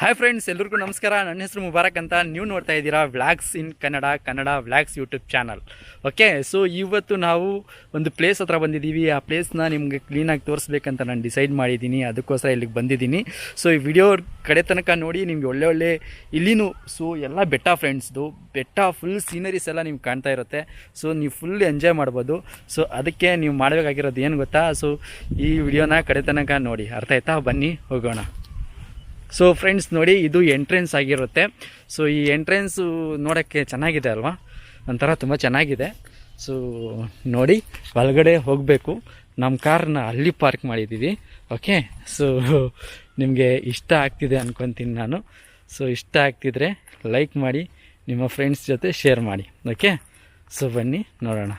Hi friends, ಎಲ್ರಿಗೂ ನಮಸ್ಕಾರ. ನನ್ನ ಹೆಸರು ಮುಬಾರಕ್ ಅಂತ. ನೀವು ನೋಡ್ತಾ ಇದ್ದೀರಾ ವ್ಲಾಗ್ಸ್ ಇನ್ Kannada vlogs YouTube channel. Okay, so ಇವತ್ತು ನಾವು ಒಂದು ಪ್ಲೇಸ್ ಹತ್ರ ಬಂದಿದ್ದೀವಿ. ಆ ಪ್ಲೇಸ್ನ ನಿಮಗೆ ಕ್ಲೀನಾಗಿ ತೋರಿಸ್ಬೇಕಂತ ನಾನು ಡಿಸೈಡ್ ಮಾಡಿದ್ದೀನಿ. ಅದಕ್ಕೋಸ್ಕರ ಇಲ್ಲಿಗೆ ಬಂದಿದ್ದೀನಿ. ಸೊ ಈ ವಿಡಿಯೋ ಕಡೆ ತನಕ ನೋಡಿ. ನಿಮಗೆ ಒಳ್ಳೆ ಇಲ್ಲಿನೂ ಸೊ ಎಲ್ಲ ಬೆಟ್ಟ ಫ್ರೆಂಡ್ಸ್ದು. ಬೆಟ್ಟ ಫುಲ್ ಸೀನರೀಸ್ ಎಲ್ಲ ನಿಮ್ಗೆ ಕಾಣ್ತಾ ಇರುತ್ತೆ. ಸೊ ನೀವು ಫುಲ್ ಎಂಜಾಯ್ ಮಾಡ್ಬೋದು. ಸೊ ಅದಕ್ಕೆ ನೀವು ಮಾಡಬೇಕಾಗಿರೋದು ಏನು ಗೊತ್ತಾ? ಸೊ ಈ ವಿಡಿಯೋನ ಕಡೆ ತನಕ ನೋಡಿ. ಅರ್ಥ ಆಯ್ತಾ? ಬನ್ನಿ ಹೋಗೋಣ. ಸೊ ಫ್ರೆಂಡ್ಸ್ ನೋಡಿ, ಇದು ಎಂಟ್ರೆನ್ಸ್ ಆಗಿರುತ್ತೆ. ಸೊ ಈ ಎಂಟ್ರೆನ್ಸು ನೋಡೋಕ್ಕೆ ಚೆನ್ನಾಗಿದೆ ಅಲ್ವಾ? ಒಂಥರ ತುಂಬ ಚೆನ್ನಾಗಿದೆ. ಸೊ ನೋಡಿ, ಒಳಗಡೆ ಹೋಗಬೇಕು. ನಮ್ಮ ಕಾರ್ನ ಅಲ್ಲಿ ಪಾರ್ಕ್ ಮಾಡಿದ್ದೀವಿ. ಓಕೆ, ಸೊ ನಿಮಗೆ ಇಷ್ಟ ಆಗ್ತಿದೆ ಅಂದ್ಕೊತೀನಿ ನಾನು. ಸೊ ಇಷ್ಟ ಆಗ್ತಿದ್ರೆ ಲೈಕ್ ಮಾಡಿ, ನಿಮ್ಮ ಫ್ರೆಂಡ್ಸ್ ಜೊತೆ ಶೇರ್ ಮಾಡಿ. ಓಕೆ, ಸೊ ಬನ್ನಿ ನೋಡೋಣ.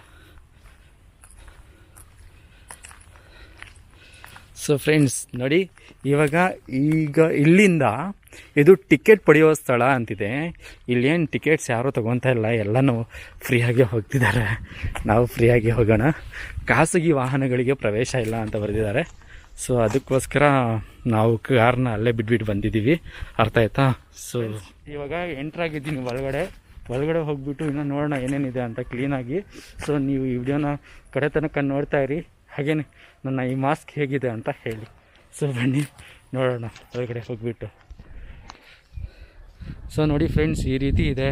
ಸೊ ಫ್ರೆಂಡ್ಸ್ ನೋಡಿ, ಈಗ ಇಲ್ಲಿಂದ ಇದು ಟಿಕೆಟ್ ಪಡೆಯುವ ಸ್ಥಳ ಅಂತಿದೆ. ಇಲ್ಲೇನು ಟಿಕೆಟ್ಸ್ ಯಾರೂ ತೊಗೊತಾ ಇಲ್ಲ, ಎಲ್ಲನೂ ಫ್ರೀಯಾಗಿ ಹೋಗ್ತಿದ್ದಾರೆ. ನಾವು ಫ್ರೀಯಾಗಿ ಹೋಗೋಣ. ಖಾಸಗಿ ವಾಹನಗಳಿಗೆ ಪ್ರವೇಶ ಇಲ್ಲ ಅಂತ ಬರೆದಿದ್ದಾರೆ. ಸೊ ಅದಕ್ಕೋಸ್ಕರ ನಾವು ಕಾರ್ನ ಅಲ್ಲೇ ಬಿಟ್ಬಿಟ್ಟು ಬಂದಿದ್ದೀವಿ. ಅರ್ಥ ಆಯ್ತಾ? ಸೊ ಇವಾಗ ಎಂಟ್ರಾಗಿದ್ದೀನಿ ಒಳಗಡೆ ಹೋಗಿಬಿಟ್ಟು ಇನ್ನೂ ನೋಡೋಣ ಏನೇನಿದೆ ಅಂತ ಕ್ಲೀನಾಗಿ. ಸೊ ನೀವು ಈ ವಿಡಿಯೋನ ಕಡೆ ತನಕ ನೋಡ್ತಾ ಇರಿ. ಹಾಗೇನೆ ನನ್ನ ಈ ಮಾಸ್ಕ್ ಹೇಗಿದೆ ಅಂತ ಹೇಳಿ. ಸೊ ಬನ್ನಿ ನೋಡೋಣ ಒಳಗಡೆ ಹೋಗಿಬಿಟ್ಟು. ಸೊ ನೋಡಿ ಫ್ರೆಂಡ್ಸ್, ಈ ರೀತಿ ಇದೆ.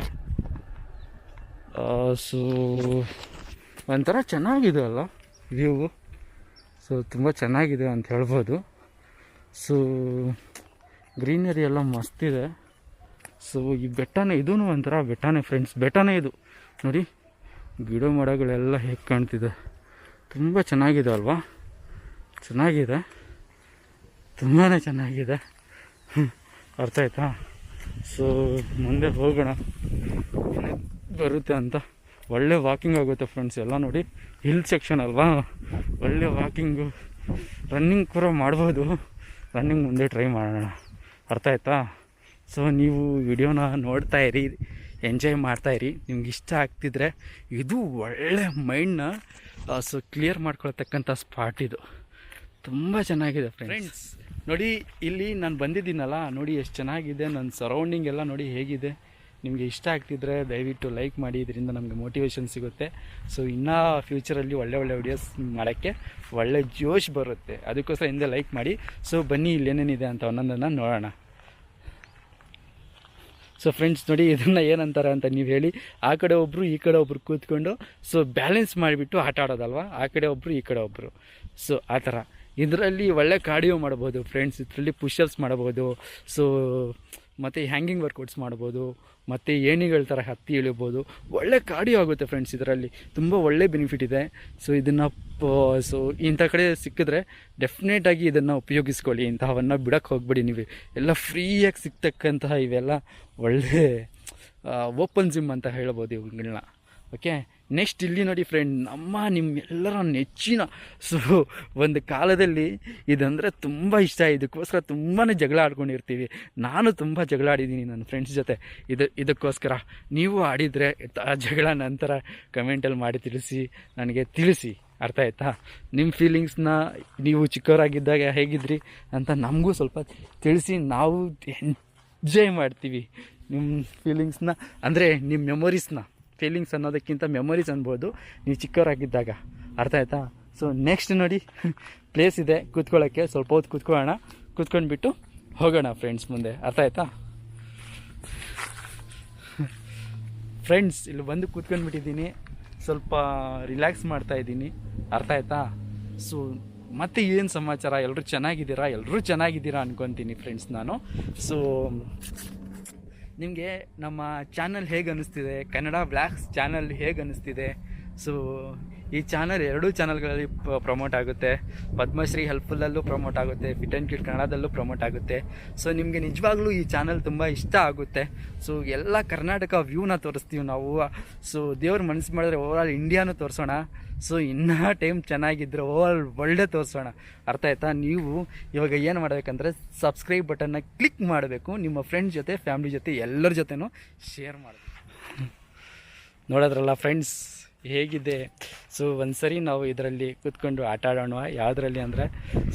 ಸೊ ಒಂಥರ ಚೆನ್ನಾಗಿದೆ ಅಲ್ಲ ವ್ಯೂ? ಸೊ ತುಂಬ ಚೆನ್ನಾಗಿದೆ ಅಂತ ಹೇಳ್ಬೋದು. ಸೊ ಗ್ರೀನರಿ ಎಲ್ಲ ಮಸ್ತಿದೆ. ಸೊ ಈ ಬೆಟ್ಟನೇ, ಇದೂ ಒಂಥರ ಬೆಟ್ಟನೇ ಫ್ರೆಂಡ್ಸ್. ಬೆಟ್ಟನೇ ಇದು ನೋಡಿ. ಗಿಡ ಮರಗಳೆಲ್ಲ ಹೇಗೆ ಕಾಣ್ತಿದೆ, ತುಂಬ ಚೆನ್ನಾಗಿದೆ ಅಲ್ವಾ? ಚೆನ್ನಾಗಿದೆ, ತುಂಬಾ ಚೆನ್ನಾಗಿದೆ. ಅರ್ಥ ಆಯ್ತಾ? ಸೊ ಮುಂದೆ ಹೋಗೋಣ ಬರುತ್ತೆ ಅಂತ. ಒಳ್ಳೆ ವಾಕಿಂಗ್ ಆಗುತ್ತೆ ಫ್ರೆಂಡ್ಸ್. ಎಲ್ಲ ನೋಡಿ, ಹಿಲ್ ಸೆಕ್ಷನ್ ಅಲ್ವಾ? ಒಳ್ಳೆ ವಾಕಿಂಗು, ರನ್ನಿಂಗ್ ಕೂಡ ಮಾಡ್ಬೋದು. ರನ್ನಿಂಗ್ ಮುಂದೆ ಟ್ರೈ ಮಾಡೋಣ. ಅರ್ಥ ಆಯ್ತಾ? ಸೊ ನೀವು ವಿಡಿಯೋನ ನೋಡ್ತಾ ಇರಿ, ಎಂಜಾಯ್ ಮಾಡ್ತಾಯಿರಿ. ನಿಮ್ಗೆ ಇಷ್ಟ ಆಗ್ತಿದ್ರೆ ಇದು ಒಳ್ಳೆ ಮೈಂಡ್ನ ಸೊ ಕ್ಲಿಯರ್ ಮಾಡ್ಕೊಳ್ತಕ್ಕಂಥ ಸ್ಪಾಟ್ ಇದು. ತುಂಬ ಚೆನ್ನಾಗಿದೆ ಫ್ರೆಂಡ್ಸ್. ನೋಡಿ, ಇಲ್ಲಿ ನಾನು ಬಂದಿದ್ದೀನಲ್ಲ, ನೋಡಿ ಎಷ್ಟು ಚೆನ್ನಾಗಿದೆ. ನನ್ನ ಸರೌಂಡಿಂಗ್ ಎಲ್ಲ ನೋಡಿ ಹೇಗಿದೆ. ನಿಮಗೆ ಇಷ್ಟ ಆಗ್ತಿದ್ರೆ ದಯವಿಟ್ಟು ಲೈಕ್ ಮಾಡಿ. ಇದರಿಂದ ನಮಗೆ ಮೋಟಿವೇಶನ್ ಸಿಗುತ್ತೆ. ಸೊ ಇನ್ನೂ ಫ್ಯೂಚರಲ್ಲಿ ಒಳ್ಳೆ ವಿಡಿಯೋಸ್ ಮಾಡೋಕ್ಕೆ ಒಳ್ಳೆ ಜೋಶ್ ಬರುತ್ತೆ. ಅದಕ್ಕೋಸ್ಕರ ಹಿಂದೆ ಲೈಕ್ ಮಾಡಿ. ಸೊ ಬನ್ನಿ, ಇಲ್ಲೇನೇನಿದೆ ಅಂತ ಒಂದೊಂದನ್ನು ನೋಡೋಣ. ಸೊ ಫ್ರೆಂಡ್ಸ್ ನೋಡಿ, ಇದನ್ನು ಏನಂತಾರೆ ಅಂತ ನೀವು ಹೇಳಿ. ಆ ಕಡೆ ಒಬ್ಬರು ಈ ಕಡೆ ಒಬ್ಬರು ಕೂತ್ಕೊಂಡು ಸೊ ಬ್ಯಾಲೆನ್ಸ್ ಮಾಡಿಬಿಟ್ಟು ಆಟ ಆಡೋದಲ್ವ? ಆ ಕಡೆ ಒಬ್ಬರು ಈ ಕಡೆ ಒಬ್ಬರು. ಸೊ ಆ ಥರ ಇದರಲ್ಲಿ ಒಳ್ಳೆ ಕಾರ್ಡಿಯೋ ಮಾಡ್ಬೋದು ಫ್ರೆಂಡ್ಸ್. ಇದರಲ್ಲಿ ಪುಷಪ್ಸ್ ಮಾಡ್ಬೋದು. ಸೊ ಮತ್ತು ಹ್ಯಾಂಗಿಂಗ್ ವರ್ಕೌಟ್ಸ್ ಮಾಡ್ಬೋದು. ಮತ್ತು ಏಣಿಗಳ ಥರ ಹತ್ತಿ ಇಳಿಬೋದು. ಒಳ್ಳೆ ಕಾರ್ಡಿಯೋ ಆಗುತ್ತೆ ಫ್ರೆಂಡ್ಸ್. ಇದರಲ್ಲಿ ತುಂಬ ಒಳ್ಳೆ ಬೆನಿಫಿಟ್ ಇದೆ. ಸೊ ಇದನ್ನು ಸೊ ಇಂಥ ಕಡೆ ಸಿಕ್ಕಿದ್ರೆ ಡೆಫಿನೆಟಾಗಿ ಇದನ್ನು ಉಪಯೋಗಿಸ್ಕೊಳ್ಳಿ. ಇಂತಹವನ್ನು ಬಿಡೋಕ್ಕೆ ಹೋಗ್ಬೇಡಿ ನೀವು. ಎಲ್ಲ ಫ್ರೀಯಾಗಿ ಸಿಗ್ತಕ್ಕಂತಹ ಇವೆಲ್ಲ ಒಳ್ಳೆ ಓಪನ್ ಜಿಮ್ ಅಂತ ಹೇಳ್ಬೋದು ಇವುಗಳನ್ನ. ಓಕೆ, ನೆಕ್ಸ್ಟ್ ಇಲ್ಲಿ ನೋಡಿ ಫ್ರೆಂಡ್, ನಿಮ್ಮೆಲ್ಲರ ನೆಚ್ಚಿನ. ಸೊ ಒಂದು ಕಾಲದಲ್ಲಿ ಇದಂದರೆ ತುಂಬ ಇಷ್ಟ. ಇದಕ್ಕೋಸ್ಕರ ತುಂಬಾ ಜಗಳ ಆಡ್ಕೊಂಡಿರ್ತೀವಿ. ನಾನು ತುಂಬ ಜಗಳ ಆಡಿದ್ದೀನಿ ನನ್ನ ಫ್ರೆಂಡ್ಸ್ ಜೊತೆ ಇದಕ್ಕೋಸ್ಕರ. ನೀವು ಆಡಿದರೆ ಆ ಜಗಳ ನಂತರ ಕಮೆಂಟಲ್ಲಿ ಮಾಡಿ ನನಗೆ ತಿಳಿಸಿ. ಅರ್ಥ ಆಯ್ತಾ? ನಿಮ್ಮ ಫೀಲಿಂಗ್ಸ್ನ ನೀವು ಚಿಕ್ಕವರಾಗಿದ್ದಾಗ ಹೇಗಿದ್ರಿ ಅಂತ ನಮಗೂ ಸ್ವಲ್ಪ ತಿಳಿಸಿ. ನಾವು ಎಂಜಾಯ್ ಮಾಡ್ತೀವಿ ನಿಮ್ಮ ಫೀಲಿಂಗ್ಸ್ನ, ಅಂದರೆ ನಿಮ್ಮ ಮೆಮೊರೀಸ್ನ. ಫೀಲಿಂಗ್ಸ್ ಅನ್ನೋದಕ್ಕಿಂತ ಮೆಮೊರೀಸ್ ಅನ್ಬೋದು ನೀವು ಚಿಕ್ಕವರಾಗಿದ್ದಾಗ. ಅರ್ಥ ಆಯ್ತಾ? ಸೊ ನೆಕ್ಸ್ಟ್ ನೋಡಿ, ಪ್ಲೇಸ್ ಇದೆ ಕೂತ್ಕೊಳ್ಳೋಕ್ಕೆ. ಸ್ವಲ್ಪ ಹೊತ್ತು ಕೂತ್ಕೊಳ್ಳೋಣ. ಕೂತ್ಕೊಂಡ್ಬಿಟ್ಟು ಹೋಗೋಣ ಫ್ರೆಂಡ್ಸ್ ಮುಂದೆ. ಅರ್ಥ ಆಯ್ತಾ? ಫ್ರೆಂಡ್ಸ್ ಇಲ್ಲಿ ಬಂದು ಕೂತ್ಕೊಂಡ್ಬಿಟ್ಟಿದ್ದೀನಿ. ಸ್ವಲ್ಪ ರಿಲ್ಯಾಕ್ಸ್ ಮಾಡ್ತಾಯಿದ್ದೀನಿ. ಅರ್ಥ ಆಯ್ತಾ? ಸೊ ಮತ್ತೆ ಏನು ಸಮಾಚಾರ? ಎಲ್ಲರೂ ಚೆನ್ನಾಗಿದ್ದೀರಾ ಅನ್ಕೊತೀನಿ ಫ್ರೆಂಡ್ಸ್ ನಾನು. ಸೊ ನಿಮಗೆ ನಮ್ಮ ಚಾನಲ್ ಹೇಗೆ ಅನ್ನಿಸ್ತಿದೆ? ಕನ್ನಡ ವ್ಲಾಗ್ಸ್ ಚಾನಲ್ ಹೇಗೆ ಅನ್ನಿಸ್ತಿದೆ? ಸೊ ಈ ಚಾನಲ್ 2 ಚಾನಲ್ಗಳಲ್ಲಿ ಪ್ರಮೋಟ್ ಆಗುತ್ತೆ. ಪದ್ಮಶ್ರೀ ಹೆಲ್ಪ್ಫುಲ್ಲಲ್ಲೂ ಪ್ರಮೋಟ್ ಆಗುತ್ತೆ, ಫಿಟ್ ಆ್ಯಂಡ್ ಕ್ಯೂಟ್ ಕನ್ನಡದಲ್ಲೂ ಪ್ರಮೋಟ್ ಆಗುತ್ತೆ. ಸೊ ನಿಮಗೆ ನಿಜವಾಗ್ಲೂ ಈ ಚಾನಲ್ ತುಂಬ ಇಷ್ಟ ಆಗುತ್ತೆ. ಸೊ ಎಲ್ಲ ಕರ್ನಾಟಕ ವ್ಯೂನ ತೋರಿಸ್ತೀವಿ ನಾವು. ಸೊ ದೇವ್ರ ಮನಸ್ಸು ಮಾಡಿದ್ರೆ ಓವರಾಲ್ ಇಂಡಿಯಾನೂ ತೋರಿಸೋಣ. ಸೊ ಇನ್ನೂ ಟೈಮ್ ಚೆನ್ನಾಗಿದ್ದರೆ ಓವರಾಲ್ ಒಳ್ಳೆ ತೋರಿಸೋಣ. ಅರ್ಥ ಆಯ್ತಾ? ನೀವು ಇವಾಗ ಏನು ಮಾಡಬೇಕಂದ್ರೆ ಸಬ್ಸ್ಕ್ರೈಬ್ ಬಟನ್ನ ಕ್ಲಿಕ್ ಮಾಡಬೇಕು. ನಿಮ್ಮ ಫ್ರೆಂಡ್ಸ್ ಜೊತೆ, ಫ್ಯಾಮಿಲಿ ಜೊತೆ, ಎಲ್ಲರ ಜೊತೆನೂ ಶೇರ್ ಮಾಡಬೇಕು. ನೋಡೋದ್ರಲ್ಲ ಫ್ರೆಂಡ್ಸ್ ಹೇಗಿದೆ? ಸೊ ಒಂದ್ಸರಿ ನಾವು ಇದರಲ್ಲಿ ಕೂತ್ಕೊಂಡು ಆಟ ಆಡೋಣ. ಯಾವುದರಲ್ಲಿ ಅಂದರೆ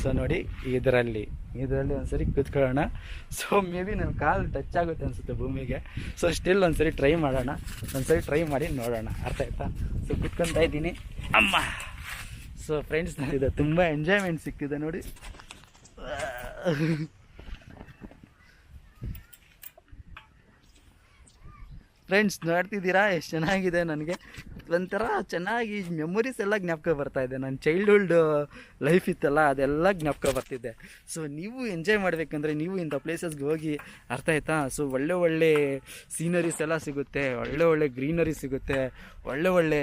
ಸೊ ನೋಡಿ, ಇದರಲ್ಲಿ ಇದರಲ್ಲಿ ಒಂದ್ಸರಿ ಕೂತ್ಕೊಳ್ಳೋಣ. ಸೊ ಮೇ ಬಿ ನನ್ನ ಕಾಲು ಟಚ್ ಆಗುತ್ತೆ ಅನಿಸುತ್ತೆ ಭೂಮಿಗೆ. ಸೊ ಸ್ಟಿಲ್ ಒಂದ್ಸರಿ ಟ್ರೈ ಮಾಡೋಣ, ಒಂದ್ಸರಿ ಟ್ರೈ ಮಾಡಿ ನೋಡೋಣ, ಅರ್ಥ ಆಯ್ತಾ? ಸೊ ಕುತ್ಕೊತಾ ಇದ್ದೀನಿ ಅಮ್ಮ. ಸೊ ಫ್ರೆಂಡ್ಸ್, ನನಗೆ ತುಂಬ ಎಂಜಾಯ್ಮೆಂಟ್ ಸಿಕ್ಕಿದೆ ನೋಡಿ. ಫ್ರೆಂಡ್ಸ್ ನೋಡ್ತಿದ್ದೀರಾ ಎಷ್ಟು ಚೆನ್ನಾಗಿದೆ. ನನಗೆ ಒಂಥರ ಚೆನ್ನಾಗಿ ಮೆಮೊರೀಸ್ ಎಲ್ಲ ಜ್ಞಾಪಕ ಬರ್ತಾ ಇದೆ. ನನ್ನ ಚೈಲ್ಡ್ಹುಡ್ ಲೈಫ್ ಇತ್ತಲ್ಲ, ಅದೆಲ್ಲ ಜ್ಞಾಪಕ ಬರ್ತಿದೆ. ಸೊ ನೀವು ಎಂಜಾಯ್ ಮಾಡಬೇಕಂದ್ರೆ ನೀವು ಇಂಥ ಪ್ಲೇಸಸ್ಗೆ ಹೋಗಿ, ಅರ್ಥ ಆಯ್ತಾ? ಸೊ ಒಳ್ಳೆ ಸೀನರೀಸ್ ಎಲ್ಲ ಸಿಗುತ್ತೆ, ಒಳ್ಳೆ ಗ್ರೀನರಿ ಸಿಗುತ್ತೆ, ಒಳ್ಳೆ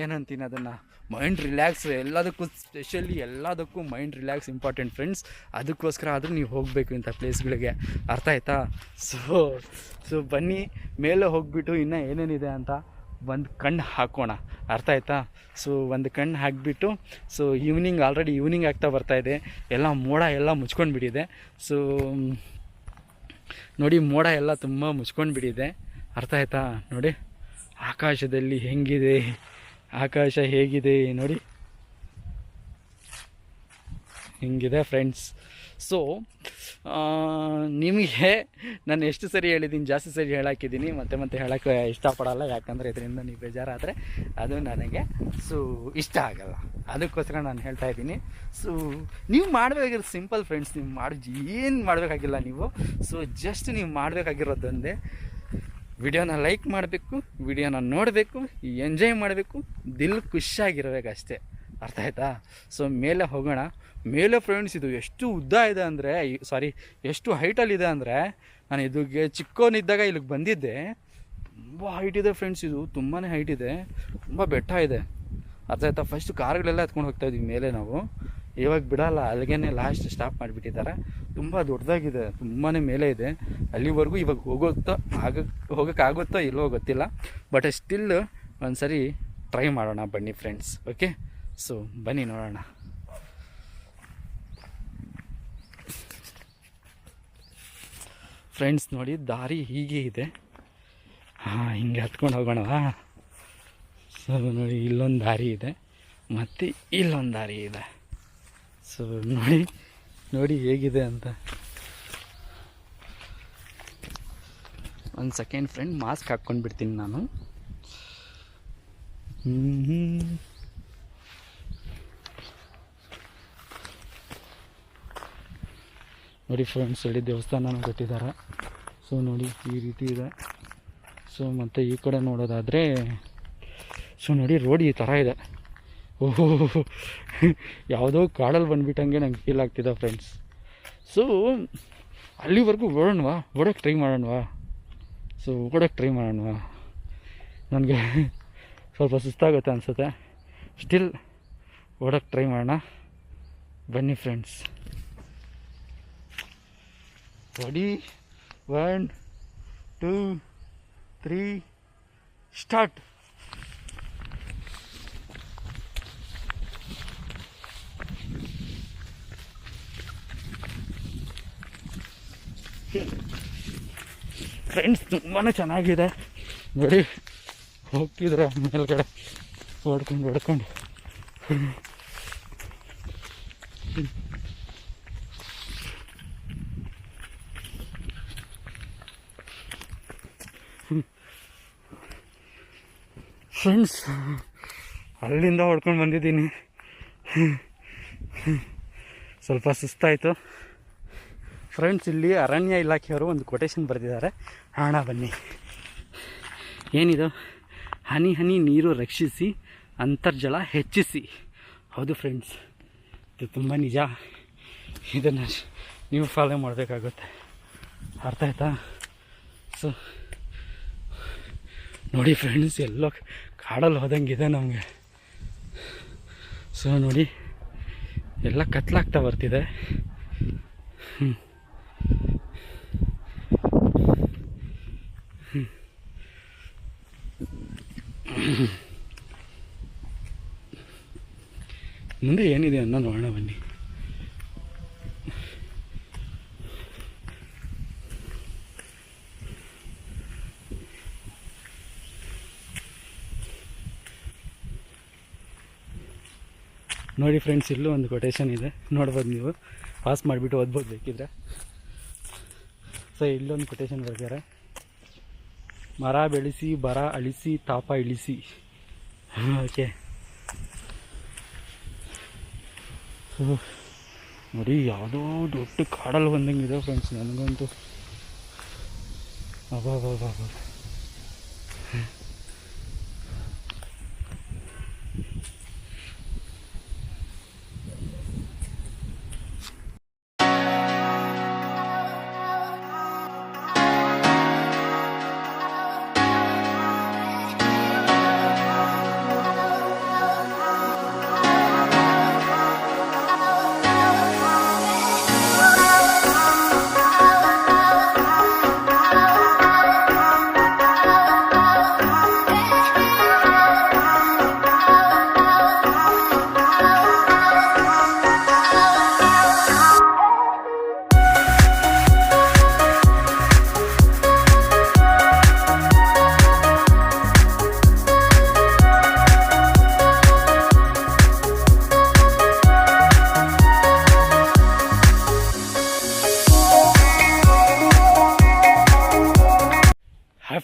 ಏನಂತೀನಿ ಅದನ್ನು, ಮೈಂಡ್ ರಿಲ್ಯಾಕ್ಸ್. ಎಲ್ಲದಕ್ಕೂ ಸ್ಪೆಷಲಿ ಎಲ್ಲದಕ್ಕೂ ಮೈಂಡ್ ರಿಲ್ಯಾಕ್ಸ್ ಇಂಪಾರ್ಟೆಂಟ್ ಫ್ರೆಂಡ್ಸ್. ಅದಕ್ಕೋಸ್ಕರ ಆದರೂ ನೀವು ಹೋಗಬೇಕು ಇಂಥ ಪ್ಲೇಸ್ಗಳಿಗೆ, ಅರ್ಥ ಆಯ್ತಾ? ಸೊ ಬನ್ನಿ, ಮೇಲೆ ಹೋಗಿಬಿಟ್ಟು ಇನ್ನೂ ಏನೇನಿದೆ ಅಂತ ಒಂದು ಕಣ್ಣು ಹಾಕೋಣ, ಅರ್ಥ ಆಯ್ತಾ? ಸೊ ಒಂದು ಕಣ್ಣು ಹಾಕಿಬಿಟ್ಟು, ಸೊ ಆಲ್ರೆಡಿ ಈವ್ನಿಂಗ್ ಆಗ್ತಾ ಬರ್ತಾಯಿದೆ, ಎಲ್ಲ ಮೋಡ ಎಲ್ಲ ಮುಚ್ಕೊಂಡು ಬಿಟ್ಟಿದೆ. ಸೊ ನೋಡಿ, ಮೋಡ ಎಲ್ಲ ತುಂಬ ಮುಚ್ಕೊಂಡು ಬಿಟ್ಟಿದೆ, ಅರ್ಥ ಆಯ್ತಾ? ನೋಡಿ ಆಕಾಶದಲ್ಲಿ ಹೆಂಗಿದೆ, ಆಕಾಶ ಹೇಗಿದೆ ನೋಡಿ, ಹಿಂಗಿದೆ ಫ್ರೆಂಡ್ಸ್. ಸೊ ನಿಮಗೆ ನಾನು ಎಷ್ಟು ಸರಿ ಹೇಳಿದ್ದೀನಿ, ಜಾಸ್ತಿ ಸರಿ ಹೇಳಾಕಿದ್ದೀನಿ, ಮತ್ತೆ ಹೇಳೋಕ್ಕೆ ಇಷ್ಟಪಡಲ್ಲ. ಯಾಕಂದರೆ ಇದರಿಂದ ನೀವು ಬೇಜಾರಾದರೆ ಅದು ನನಗೆ ಇಷ್ಟ ಆಗಲ್ಲ. ಅದಕ್ಕೋಸ್ಕರ ನಾನು ಹೇಳ್ತಾ ಇದ್ದೀನಿ. ಸೊ ನೀವು ಮಾಡಬೇಕಾಗಿರೋ ಸಿಂಪಲ್ ಫ್ರೆಂಡ್ಸ್, ನೀವು ಏನು ಮಾಡಬೇಕಾಗಿಲ್ಲ ನೀವು. ಸೊ ಜಸ್ಟ್ ನೀವು ಮಾಡಬೇಕಾಗಿರೋದೊಂದೇ, ವಿಡಿಯೋನ ಲೈಕ್ ಮಾಡಬೇಕು, ವಿಡಿಯೋನ ನೋಡಬೇಕು, ಎಂಜಾಯ್ ಮಾಡಬೇಕು, ದಿಲ್ ಖುಷಿಯಾಗಿರ್ಬೇಕಷ್ಟೇ, ಅರ್ಥ ಆಯ್ತಾ? ಸೊ ಮೇಲೆ ಹೋಗೋಣ. ಮೇಲೆ ಫ್ರೆಂಡ್ಸ್, ಇದು ಎಷ್ಟು ಉದ್ದ ಇದೆ ಅಂದರೆ, ಎಷ್ಟು ಹೈಟಲ್ಲಿದೆ ಅಂದರೆ, ನಾನು ಇದಕ್ಕೆ ಚಿಕ್ಕವನಿದ್ದಾಗ ಇಲ್ಲಿಗೆ ಬಂದಿದ್ದೆ. ತುಂಬ ಹೈಟ್ ಇದೆ ಫ್ರೆಂಡ್ಸ್, ಇದು ತುಂಬಾ ಹೈಟ್ ಇದೆ, ತುಂಬ ಬೆಟ್ಟ ಇದೆ, ಅರ್ಥ ಆಯ್ತಾ? ಫಸ್ಟು ಕಾರ್ಗಳೆಲ್ಲ ಎತ್ಕೊಂಡು ಹೋಗ್ತಾಯಿದ್ವಿ ಮೇಲೆ ನಾವು, ಇವಾಗ ಬಿಡಲ್ಲ, ಅಲ್ಲಿಗೇ ಲಾಸ್ಟ್ ಸ್ಟಾಪ್ ಮಾಡಿಬಿಟ್ಟಿದ್ದಾರೆ. ತುಂಬ ದೊಡ್ಡದಾಗಿದೆ, ತುಂಬಾ ಮೇಲೆ ಇದೆ. ಅಲ್ಲಿವರೆಗೂ ಇವಾಗ ಹೋಗೋಕ್ಕಾಗುತ್ತೋ ಇಲ್ಲವೋ ಗೊತ್ತಿಲ್ಲ, ಬಟ್ ಸ್ಟಿಲ್ ಒಂದ್ಸರಿ ಟ್ರೈ ಮಾಡೋಣ ಬನ್ನಿ ಫ್ರೆಂಡ್ಸ್. ಓಕೆ, ಸೊ ಬನ್ನಿ ನೋಡೋಣ. ಫ್ರೆಂಡ್ಸ್ ನೋಡಿ, ದಾರಿ ಹೀಗೆ ಇದೆ. ಹಿಂಗೆ ಹತ್ಕೊಂಡು ಹೋಗೋಣವಾ? ಸೊ ನೋಡಿ, ಇಲ್ಲೊಂದು ದಾರಿ ಇದೆ ಮತ್ತು ಇಲ್ಲೊಂದು ದಾರಿ ಇದೆ. ಸೊ ನೋಡಿ ಹೇಗಿದೆ ಅಂತ. ಒಂದು ಸೆಕೆಂಡ್ ಫ್ರೆಂಡ್, ಮಾಸ್ಕ್ ಹಾಕ್ಕೊಂಡು ಬಿಡ್ತೀನಿ ನಾನು. ನೋಡಿ ಫ್ರೆಂಡ್ಸ್, ಇಲ್ಲಿ ದೇವಸ್ಥಾನನೂ ಕಟ್ಟಿದ್ದಾರೆ. ಸೊ ನೋಡಿ ಈ ರೀತಿ ಇದೆ. ಸೊ ಮತ್ತು ಈ ಕಡೆ ನೋಡೋದಾದರೆ, ಸೊ ನೋಡಿ ರೋಡ್ ಈ ಥರ ಇದೆ. ಓಹೋ, ಯಾವುದೋ ಕಾಡಲ್ಲಿ ಬಂದುಬಿಟ್ಟಂಗೆ ನಂಗೆ ಫೀಲ್ ಆಗ್ತಿದೆ ಫ್ರೆಂಡ್ಸ್. ಸೊ ಅಲ್ಲಿವರೆಗೂ ಓಡೋಕ್ಕೆ ಟ್ರೈ ಮಾಡೋಣವಾ? ನನಗೆ ಸ್ವಲ್ಪ ಸುಸ್ತಾಗುತ್ತೆ ಅನಿಸುತ್ತೆ, ಸ್ಟಿಲ್ ಓಡೋಕ್ಕೆ ಟ್ರೈ ಮಾಡೋಣ ಬನ್ನಿ ಫ್ರೆಂಡ್ಸ್. Ready, 1 2 3 start. ಫ್ರೆಂಡ್ಸ್ ತುಂಬಾ ಚೆನ್ನಾಗಿದೆ ನೋಡಿ, ಹೋಗ್ತಿದ್ರೆ ಮೇಲ್ಗಡೆ ಹೊಡ್ಕೊಂಡು ಫ್ರೆಂಡ್ಸ್, ಅಲ್ಲಿಂದ ಹೊಡ್ಕೊಂಡು ಬಂದಿದ್ದೀನಿ. ಸ್ವಲ್ಪ ಸುಸ್ತಾಯಿತು ಫ್ರೆಂಡ್ಸ್. ಇಲ್ಲಿ ಅರಣ್ಯ ಇಲಾಖೆಯವರು ಒಂದು ಕೊಟೇಶನ್ ಬರೆದಿದ್ದಾರೆ, ಹಣ ಬನ್ನಿ. ಏನಿದು? ಹನಿ ಹನಿ ನೀರು ರಕ್ಷಿಸಿ, ಅಂತರ್ಜಲ ಹೆಚ್ಚಿಸಿ. ಹೌದು ಫ್ರೆಂಡ್ಸ್, ಇದು ತುಂಬ ನಿಜ. ಇದನ್ನು ನೀವು ಫಾಲೋ ಮಾಡಬೇಕಾಗುತ್ತೆ, ಅರ್ಥ ಆಯ್ತಾ? ಸೊ ನೋಡಿ ಫ್ರೆಂಡ್ಸ್, ಎಲ್ಲೋ ಕಾಡಲ್ಲಿ ಹೋದಂಗಿದೆ ನಮಗೆ. ಸೊ ನೋಡಿ, ಎಲ್ಲ ಕತ್ಲಾಗ್ತಾ ಬರ್ತಿದೆ. ಮುಂದೆ ಏನಿದೆ ಅನ್ನೋ ನೋಡೋಣ ಬನ್ನಿ. ನೋಡಿ ಫ್ರೆಂಡ್ಸ್, ಇಲ್ಲೂ ಒಂದು ಕೊಟೇಶನ್ ಇದೆ, ನೋಡ್ಬೋದು ನೀವು. ಪಾಸ್ ಮಾಡಿಬಿಟ್ಟು ಓದ್ಬೋದು ಬೇಕಿದ್ರೆ. ಸೊ ಇಲ್ಲೊಂದು ಕೊಟೇಶನ್ ಬರ್ತಾರೆ, ಮರ ಬೆಳೆಸಿ ಬರ ಅಳಿಸಿ ತಾಪ ಇಳಿಸಿ. ಓಕೆ ನೋಡಿ ಯಾವುದೋ ದೊಡ್ಡ ಕಾಡಲ್ಲಿ ಬಂದಂಗಿದೆ ಫ್ರೆಂಡ್ಸ್ ನನಗಂತೂ. ಅಬ್ಬಾ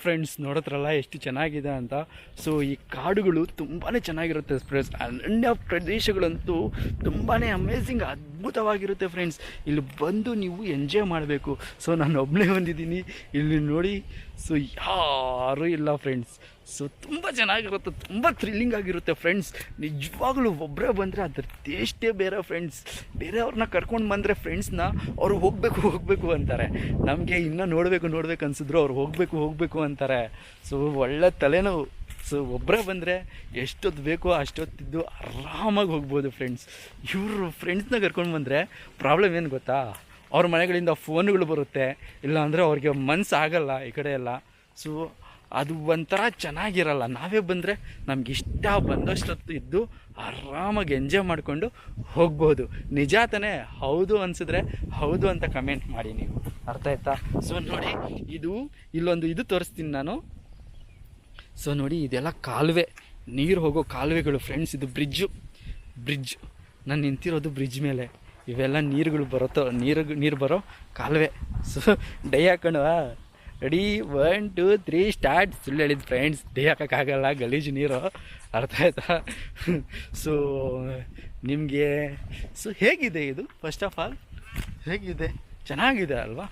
ಫ್ರೆಂಡ್ಸ್ ನೋಡಿದ್ರಲ್ಲ ಎಷ್ಟು ಚೆನ್ನಾಗಿದೆ ಅಂತ. ಸೊ ಈ ಕಾಡುಗಳು ತುಂಬಾ ಚೆನ್ನಾಗಿರುತ್ತೆ ಫ್ರೆಂಡ್ಸ್. ಅರಣ್ಯ ಪ್ರದೇಶಗಳಂತೂ ತುಂಬಾ ಅಮೇಝಿಂಗ್ ಅದ್ಭುತವಾಗಿರುತ್ತೆ ಫ್ರೆಂಡ್ಸ್. ಇಲ್ಲಿ ಬಂದು ನೀವು ಎಂಜಾಯ್ ಮಾಡಬೇಕು. ಸೊ ನಾನು ಒಬ್ಬನೇ ಬಂದಿದ್ದೀನಿ ಇಲ್ಲಿ ನೋಡಿ. ಸೊ ಯಾರೂ ಇಲ್ಲ ಫ್ರೆಂಡ್ಸ್. ಸೊ ತುಂಬ ಚೆನ್ನಾಗಿರುತ್ತೆ, ತುಂಬ ಥ್ರಿಲ್ಲಿಂಗ್ ಆಗಿರುತ್ತೆ ಫ್ರೆಂಡ್ಸ್. ನಿಜವಾಗ್ಲೂ ಒಬ್ಬರೇ ಬಂದರೆ ಅದ್ರ ಟೇಸ್ಟೇ ಬೇರೆ ಫ್ರೆಂಡ್ಸ್. ಬೇರೆಯವ್ರನ್ನ ಕರ್ಕೊಂಡು ಬಂದರೆ ಫ್ರೆಂಡ್ಸ್ನ ಅವ್ರು ಹೋಗಬೇಕು ಅಂತಾರೆ. ನಮಗೆ ಇನ್ನೂ ನೋಡಬೇಕು ಅನಿಸಿದ್ರು ಅವ್ರು ಹೋಗಬೇಕು ಅಂತಾರೆ. ಸೊ ಒಳ್ಳೆ ತಲೆನೋವು. ಸೊ ಒಬ್ಬರೇ ಬಂದರೆ ಎಷ್ಟೊತ್ತು ಬೇಕೋ ಅಷ್ಟೊತ್ತಿದ್ದು ಆರಾಮಾಗಿ ಹೋಗ್ಬೋದು ಫ್ರೆಂಡ್ಸ್. ಇವರು ಫ್ರೆಂಡ್ಸ್ನ ಕರ್ಕೊಂಡು ಬಂದರೆ ಪ್ರಾಬ್ಲಮ್ ಏನು ಗೊತ್ತಾ, ಅವ್ರ ಮನೆಗಳಿಂದ ಫೋನ್ಗಳು ಬರುತ್ತೆ, ಇಲ್ಲ ಅಂದರೆ ಅವ್ರಿಗೆ ಮನಸ್ಸಾಗಲ್ಲ ಈ ಕಡೆ ಎಲ್ಲ. ಸೊ ಅದು ಒಂಥರ ಚೆನ್ನಾಗಿರಲ್ಲ. ನಾವೇ ಬಂದರೆ ನಮ್ಗೆ ಇಷ್ಟ ಬಂದಷ್ಟೊತ್ತು ಇದ್ದು ಆರಾಮಾಗಿ ಎಂಜಾಯ್ ಮಾಡಿಕೊಂಡು ಹೋಗ್ಬೋದು. ನಿಜ ತಾನೇ? ಹೌದು ಅನಿಸಿದ್ರೆ ಹೌದು ಅಂತ ಕಮೆಂಟ್ ಮಾಡಿ ನೀವು, ಅರ್ಥ ಆಯ್ತಾ? ಸೊ ನೋಡಿ, ಇಲ್ಲೊಂದು ತೋರಿಸ್ತೀನಿ ನಾನು. ಸೊ ನೋಡಿ, ಇದೆಲ್ಲ ಕಾಲುವೆ, ನೀರು ಹೋಗೋ ಕಾಲುವೆಗಳು ಫ್ರೆಂಡ್ಸ್. ಇದು ಬ್ರಿಡ್ಜ್. ನಾನು ನಿಂತಿರೋದು ಬ್ರಿಡ್ಜ್ ಮೇಲೆ. ಇವೆಲ್ಲ ನೀರು ಬರೋ ಕಾಲುವೆ. ಸೊ ಡೈ ಹಾಕೊಂಡ್ವಾ, ರೆಡಿ 1 2 3 ಸ್ಟಾರ್ಟ್. ಸುಳ್ಳು ಹೇಳಿದ್ದು ಫ್ರೆಂಡ್ಸ್, ಡೈ ಹಾಕೋಕ್ಕಾಗಲ್ಲ, ಗಲೀಜು ನೀರು, ಅರ್ಥ ಆಯ್ತಾ? ಸೊ ನಿಮಗೆ ಹೇಗಿದೆ ಇದು? ಫಸ್ಟ್ ಆಫ್ ಆಲ್ ಹೇಗಿದೆ? ಚೆನ್ನಾಗಿದೆ ಅಲ್ವಾ?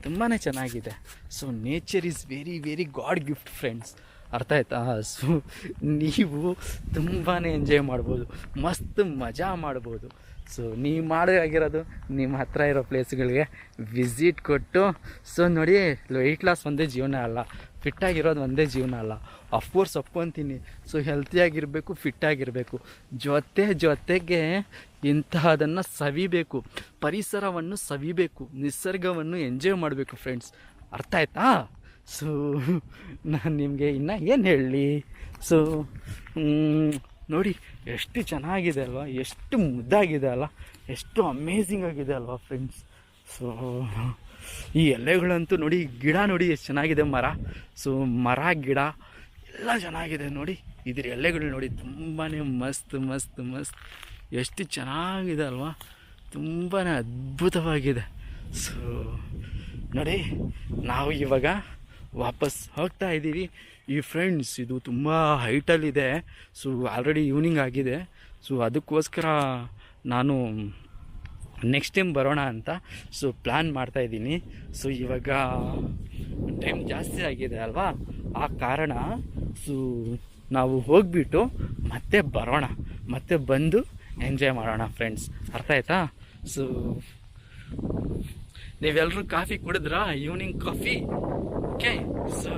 ತುಂಬಾ ಚೆನ್ನಾಗಿದೆ. So nature is very very god gift friends, ಅರ್ಥ ಆಯ್ತಾ? ಸೊ ನೀವು ತುಂಬಾ ಎಂಜಾಯ್ ಮಾಡ್ಬೋದು, ಮಸ್ತ್ ಮಜಾ ಮಾಡ್ಬೋದು. ಸೊ ನೀವು ಮಾಡೋದಾಗಿರೋದು ನಿಮ್ಮ ಹತ್ರ ಇರೋ ಪ್ಲೇಸ್ಗಳಿಗೆ ವಿಸಿಟ್ ಕೊಟ್ಟು. ಸೊ ನೋಡಿ, ವೆಯ್ಟ್ ಲಾಸ್ ಒಂದೇ ಜೀವನ ಅಲ್ಲ, ಫಿಟ್ಟಾಗಿರೋದು ಒಂದೇ ಜೀವನ ಅಲ್ಲ. ಅಫ್ಕೋರ್ಸ್ ಒಪ್ಕೊತೀನಿ. ಸೊ ಹೆಲ್ತಿಯಾಗಿರಬೇಕು, ಫಿಟ್ಟಾಗಿರಬೇಕು, ಜೊತೆಗೆ ಇಂತಹದನ್ನು ಸವಿಬೇಕು, ಪರಿಸರವನ್ನು ಸವಿಬೇಕು, ನಿಸರ್ಗವನ್ನು ಎಂಜಾಯ್ ಮಾಡಬೇಕು ಫ್ರೆಂಡ್ಸ್, ಅರ್ಥ ಆಯ್ತಾ? ಸೊ ನಾನು ನಿಮಗೆ ಇನ್ನು ಏನು ಹೇಳಲಿ. ಸೊ ನೋಡಿ ಎಷ್ಟು ಚೆನ್ನಾಗಿದೆ ಅಲ್ವಾ, ಎಷ್ಟು ಮುದ್ದಾಗಿದೆ ಅಲ್ಲ, ಎಷ್ಟು ಅಮೇಝಿಂಗ್ ಆಗಿದೆ ಅಲ್ವಾ ಫ್ರೆಂಡ್ಸ್. ಸೊ ಈ ಎಲೆಗಳಂತೂ ನೋಡಿ, ಗಿಡ ನೋಡಿ ಎಷ್ಟು ಚೆನ್ನಾಗಿದೆ, ಸೊ ಮರ ಗಿಡ ಎಲ್ಲ ಚೆನ್ನಾಗಿದೆ ನೋಡಿ. ಇದ್ರ ಎಲೆಗಳು ನೋಡಿ ತುಂಬಾ ಮಸ್ತ್ ಎಷ್ಟು ಚೆನ್ನಾಗಿದೆ ಅಲ್ವಾ, ತುಂಬಾ ಅದ್ಭುತವಾಗಿದೆ. ಸೊ ನೋಡಿ, ನಾವು ಇವಾಗ ವಾಪಸ್ ಹೋಗ್ತಾ ಇದ್ದೀವಿ. ಈ ಫ್ರೆಂಡ್ಸ್ ಇದು ತುಂಬ ಹೈಟಲ್ಲಿದೆ. ಸೊ ಆಲ್ರೆಡಿ ಈವ್ನಿಂಗ್ ಆಗಿದೆ. ಸೊ ಅದಕ್ಕೋಸ್ಕರ ನಾನು ನೆಕ್ಸ್ಟ್ ಟೈಮ್ ಬರೋಣ ಅಂತ ಪ್ಲ್ಯಾನ್ ಮಾಡ್ತಾಯಿದ್ದೀನಿ. ಸೊ ಇವಾಗ ಟೈಮ್ ಜಾಸ್ತಿ ಆಗಿದೆ ಅಲ್ವಾ, ಆ ಕಾರಣ ನಾವು ಹೋಗಿಬಿಟ್ಟು ಮತ್ತೆ ಬರೋಣ, ಮತ್ತೆ ಬಂದು ಎಂಜಾಯ್ ಮಾಡೋಣ ಫ್ರೆಂಡ್ಸ್, ಅರ್ಥ ಆಯ್ತಾ? ಸೊ ನೀವೆಲ್ಲರೂ ಕಾಫಿ ಕುಡಿದ್ರಾ? Evening coffee? ಓಕೆ. ಸೊ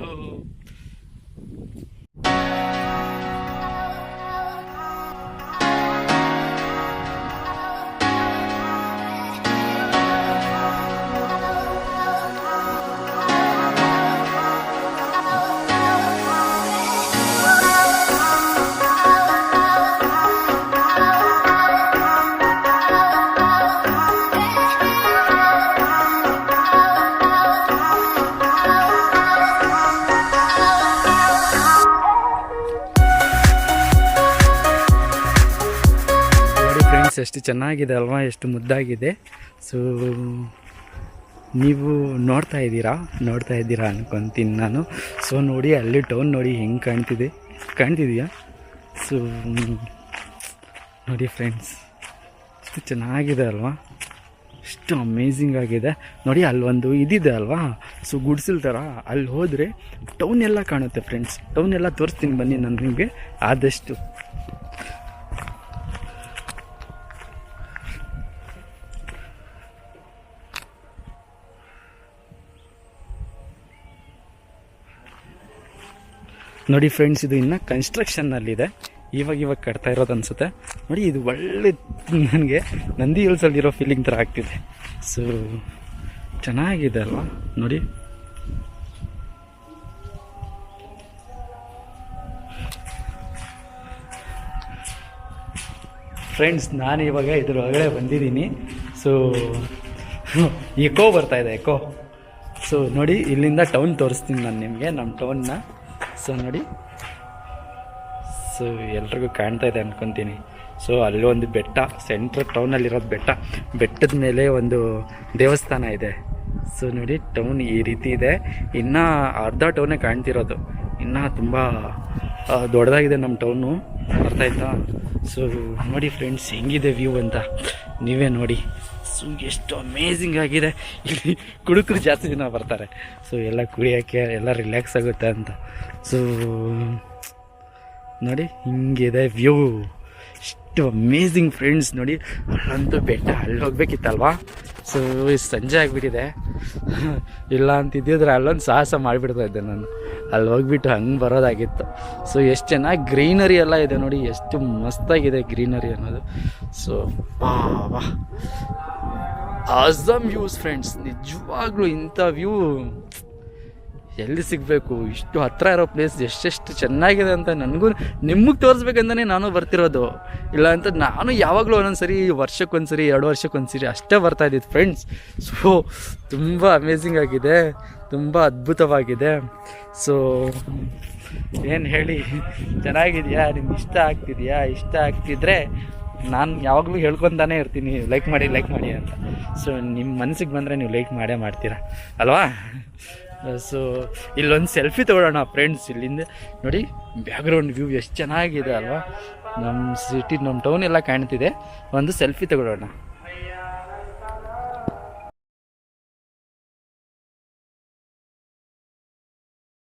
ಎಷ್ಟು ಚೆನ್ನಾಗಿದೆ ಅಲ್ವಾ, ಎಷ್ಟು ಮುದ್ದಾಗಿದೆ. ಸೊ ನೀವು ನೋಡ್ತಾ ಇದ್ದೀರಾ ಅನ್ಕೊತೀನಿ ನಾನು. ಸೊ ನೋಡಿ ಅಲ್ಲಿ ಟೌನ್ ನೋಡಿ ಹೆಂಗೆ ಕಾಣ್ತಿದೆಯಾ? ಸೊ ನೋಡಿ ಫ್ರೆಂಡ್ಸ್, ಎಷ್ಟು ಚೆನ್ನಾಗಿದೆ ಅಲ್ವಾ, ಎಷ್ಟು ಅಮೇಝಿಂಗ್ ಆಗಿದೆ ನೋಡಿ. ಅಲ್ಲೊಂದು ಇದಿದೆ ಅಲ್ವಾ, ಸೊ ಗುಡ್ಸಿಲ್ ಥರ, ಅಲ್ಲಿ ಹೋದರೆ ಟೌನ್ ಎಲ್ಲ ಕಾಣುತ್ತೆ ಫ್ರೆಂಡ್ಸ್. ಟೌನ್ ಎಲ್ಲ ತೋರಿಸ್ತೀನಿ ಬನ್ನಿ ನಾನು ನಿಮಗೆ ಆದಷ್ಟು. ನೋಡಿ ಫ್ರೆಂಡ್ಸ್, ಇದು ಇನ್ನೂ ಕನ್ಸ್ಟ್ರಕ್ಷನ್ನಲ್ಲಿದೆ, ಇವಾಗ ಕಟ್ತಾ ಇರೋದು ಅನಿಸುತ್ತೆ ನೋಡಿ. ಇದು ಒಳ್ಳೆ ನನಗೆ ನಂದಿ ಹಿಲ್ಸಲ್ಲಿರೋ ಫೀಲಿಂಗ್ ಥರ ಆಗ್ತಿದೆ. ಸೊ ಚೆನ್ನಾಗಿದೆ ಅಲ್ವಾ ನೋಡಿ. ಫ್ರೆಂಡ್ಸ್, ನಾನು ಇವಾಗ ಇದ್ರ ಒಳಗಡೆ ಬಂದಿದ್ದೀನಿ. ಸೊ ಎಕೋ ಬರ್ತಾಯಿದೆ, ಎಕೋ. ಸೊ ನೋಡಿ, ಇಲ್ಲಿಂದ ಟೌನ್ ತೋರಿಸ್ತೀನಿ ನಾನು ನಿಮಗೆ, ನಮ್ಮ ಟೌನ್ನ. ಸೊ ನೋಡಿ, ಸೊ ಎಲ್ರಿಗೂ ಕಾಣ್ತಾ ಇದೆ ಅಂದ್ಕೊತೀನಿ. ಸೊ ಅಲ್ಲೊಂದು ಬೆಟ್ಟ, ಸೆಂಟ್ರ್ ಟೌನಲ್ಲಿರೋದು ಬೆಟ್ಟದ ಮೇಲೆ ಒಂದು ದೇವಸ್ಥಾನ ಇದೆ. ಸೊ ನೋಡಿ, ಟೌನ್ ಈ ರೀತಿ ಇದೆ. ಇನ್ನೂ ಅರ್ಧ ಟೌನೇ ಕಾಣ್ತಿರೋದು, ಇನ್ನೂ ತುಂಬ ದೊಡ್ಡದಾಗಿದೆ ನಮ್ಮ ಟೌನು, ಅರ್ಥ ಆಯ್ತಾ? ಸೊ ನೋಡಿ ಫ್ರೆಂಡ್ಸ್, ಹೆಂಗಿದೆ ವ್ಯೂ ಅಂತ ನೀವೇ ನೋಡಿ. ಸೊ ಎಷ್ಟು ಅಮೇಝಿಂಗ್ ಆಗಿದೆ. ಇಲ್ಲಿ ಕುಡುಕರು ಜಾಸ್ತಿ ಜನ ಬರ್ತಾರೆ, ಸೊ ಎಲ್ಲ ಕುಡಿಯೋಕ್ಕೆ, ಎಲ್ಲ ರಿಲ್ಯಾಕ್ಸ್ ಆಗುತ್ತೆ ಅಂತ. ಸೊ ನೋಡಿ, ಹಿಂಗಿದೆ ವ್ಯೂ, ಎಷ್ಟು ಅಮೇಝಿಂಗ್ ಫ್ರೆಂಡ್ಸ್ ನೋಡಿ. ಅಲ್ಲಂತೂ ಬೆಟ್ಟ, ಅಲ್ಲಿ ಹೋಗ್ಬೇಕಿತ್ತಲ್ವಾ? ಸೊ ಸಂಜೆ ಆಗಿಬಿಟ್ಟಿದೆ, ಇಲ್ಲ ಅಂತಿದ್ದಿದ್ರೆ ಅಲ್ಲೊಂದು ಸಾಹಸ ಮಾಡಿಬಿಡ್ತಾ ಇದ್ದೆ ನಾನು, ಅಲ್ಲಿ ಹೋಗ್ಬಿಟ್ಟು ಹಂಗೆ ಬರೋದಾಗಿತ್ತು. ಸೊ ಎಷ್ಟು ಚೆನ್ನಾಗಿ ಗ್ರೀನರಿ ಎಲ್ಲ ಇದೆ ನೋಡಿ, ಎಷ್ಟು ಮಸ್ತಾಗಿದೆ ಗ್ರೀನರಿ ಅನ್ನೋದು. ಸೊ ವಾ ಆಸಮ್ ವ್ಯೂಸ್ ಫ್ರೆಂಡ್ಸ್, ನಿಜವಾಗ್ಲೂ ಇಂಥ ವ್ಯೂ ಎಲ್ಲಿ ಸಿಗಬೇಕು? ಇಷ್ಟು ಹತ್ತಿರ ಇರೋ ಪ್ಲೇಸ್ ಎಷ್ಟೆಷ್ಟು ಚೆನ್ನಾಗಿದೆ ಅಂತ ನನಗೂ ನಿಮಗೆ ತೋರಿಸ್ಬೇಕಂತಲೇ ನಾನು ಬರ್ತಿರೋದು. ಇಲ್ಲ ಅಂತ ನಾನು ಯಾವಾಗಲೂ ಒಂದೊಂದ್ಸರಿ, ವರ್ಷಕ್ಕೊಂದ್ಸರಿ, 2 ವರ್ಷಕ್ಕೊಂದ್ಸರಿ ಅಷ್ಟೇ ಬರ್ತಾಯಿದ್ದಿದ್ದು ಫ್ರೆಂಡ್ಸ್. ಸೊ ತುಂಬ ಅಮೇಝಿಂಗ್ ಆಗಿದೆ, ತುಂಬ ಅದ್ಭುತವಾಗಿದೆ. ಸೊ ಏನು ಹೇಳಿ, ಚೆನ್ನಾಗಿದೆಯಾ? ನಿಮ್ಗೆ ಇಷ್ಟ ಆಗ್ತಿದ್ರೆ ನಾನು ಯಾವಾಗಲೂ ಹೇಳ್ಕೊತಾನೆ ಇರ್ತೀನಿ, ಲೈಕ್ ಮಾಡಿ ಅಂತ. ಸೊ ನಿಮ್ಮ ಮನಸ್ಸಿಗೆ ಬಂದರೆ ನೀವು ಲೈಕ್ ಮಾಡ್ತೀರಾ ಅಲ್ವಾ? ಸೊ ಇಲ್ಲೊಂದು ಸೆಲ್ಫಿ ತೊಗೊಳ್ಳೋಣ ಫ್ರೆಂಡ್ಸ್. ಇಲ್ಲಿಂದ ನೋಡಿ, ಬ್ಯಾಕ್ಗ್ರೌಂಡ್ ವ್ಯೂ ಎಷ್ಟು ಚೆನ್ನಾಗಿದೆ ಅಲ್ವಾ? ನಮ್ಮ ಸಿಟಿ, ನಮ್ಮ ಟೌನ್ ಎಲ್ಲ ಕಾಣ್ತಿದೆ. ಒಂದು ಸೆಲ್ಫಿ ತೊಗೊಳ್ಳೋಣ.